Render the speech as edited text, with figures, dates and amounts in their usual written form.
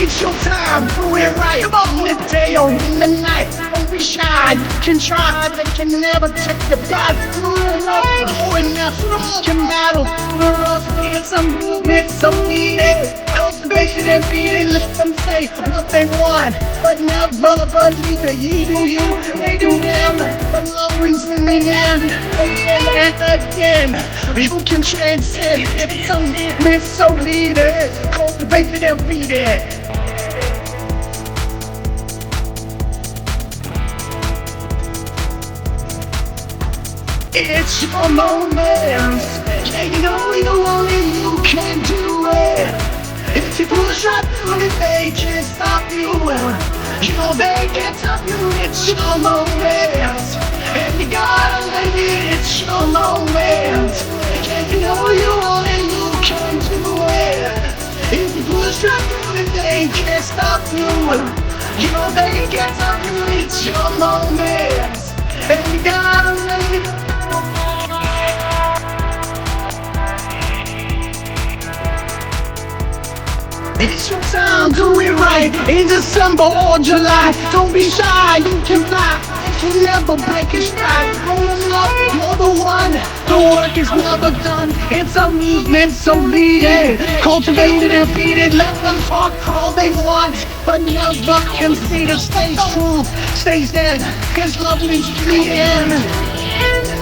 It's your time, do it right. Come on, in the day or in the night. Don't be shy, you can try, they can never take the back. Oh, enough, can battle. We're up against some movement, so needed. Cultivation and feeding, let them say what they want, but never believe that you do you, they do them. The love brings in the end, again and again. You can transcend if it's so needed, so needed. Cultivation and feeding. It's your moment. You know only you can do it. If you push right through it, they can't stop you. You know they can't stop you. It's your moment, and you gotta let it. It's your moment. You know only you can do it. If you push right through it, they can't stop you. You know they can't stop you. It's your moment, and you gotta let it. It's your time, do it right. In December or July, don't be shy, you can fly. You can never break a stride. Growing up, you're the one. The work is never done. It's a movement, so lead it. Cultivated and feed it. Let them talk all they want, but never concede. Stay true, stay stand, cause love is the end.